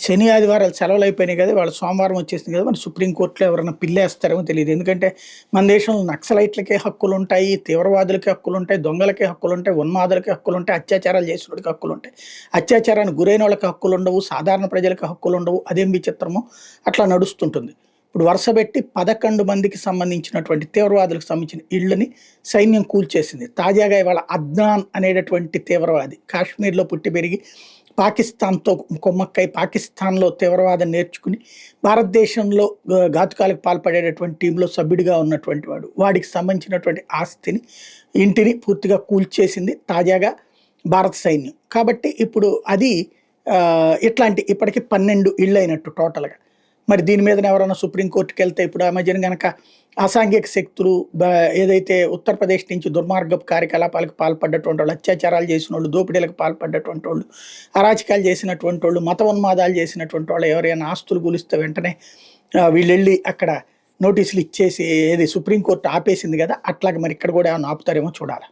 శని ఆదివారాలు సెలవులు అయిపోయినాయి కదా, వాళ్ళు సోమవారం వచ్చేసింది కదా, మరి సుప్రీంకోర్టులో ఎవరైనా పిల్లేస్తారేమో తెలియదు. ఎందుకంటే మన దేశంలో నక్సలైట్లకే హక్కులు ఉంటాయి, తీవ్రవాదులకి హక్కులు ఉంటాయి, దొంగలకి హక్కులు ఉంటాయి, ఉన్మాదులకి హక్కులు ఉంటాయి, అత్యాచారాలు చేసిన వాడికి హక్కులు ఉంటాయి. అత్యాచారానికి గురైన వాళ్ళకి హక్కులు ఉండవు, సాధారణ ప్రజలకు హక్కులు ఉండవు. అదేం విచిత్రమో అట్లా నడుస్తుంటుంది. ఇప్పుడు వరుస పెట్టి 11 మందికి సంబంధించినటువంటి తీవ్రవాదులకు సంబంధించిన ఇళ్ళని సైన్యం కూల్చేసింది. తాజాగా ఇవాళ అద్నాన్ అనేటటువంటి తీవ్రవాది కాశ్మీర్లో పుట్టి పెరిగి పాకిస్తాన్‌తో కుమ్మక్కై పాకిస్తాన్‌లో తీవ్రవాదం నేర్చుకుని భారతదేశంలో ఘాతుకాలకు పాల్పడేటటువంటి టీంలో సభ్యుడిగా ఉన్నటువంటి వాడు. వాడికి సంబంధించినటువంటి ఆస్తిని, ఇంటిని పూర్తిగా కూల్చేసింది తాజాగా భారత సైన్యం. కాబట్టి ఇప్పుడు అది ఇట్లాంటి ఇప్పటికి 12 ఇళ్ళు అయినట్టు టోటల్‌గా. మరి దీని మీదన ఎవరైనా సుప్రీంకోర్టుకెళ్తే ఇప్పుడు ఆ మధ్యన గనక అసాంఘిక శక్తులు ఏదైతే ఉత్తరప్రదేశ్ నుంచి దుర్మార్గపు కార్యకలాపాలకు పాల్పడ్డటువంటి వాళ్ళు, అత్యాచారాలు చేసినోళ్ళు, దోపిడీలకు పాల్పడ్డటువంటి వాళ్ళు, అరాచకాలు చేసినటువంటి వాళ్ళు, మత ఉన్మాదాలు చేసినటువంటి వాళ్ళు ఎవరైనా ఆస్తులు కూలిస్తే వెంటనే వీళ్ళెళ్ళి అక్కడ నోటీసులు ఇచ్చేసి ఏది సుప్రీంకోర్టు ఆపేసింది కదా, అట్లాగే మరి ఇక్కడ కూడా ఏమైనా ఆపుతారేమో చూడాలి.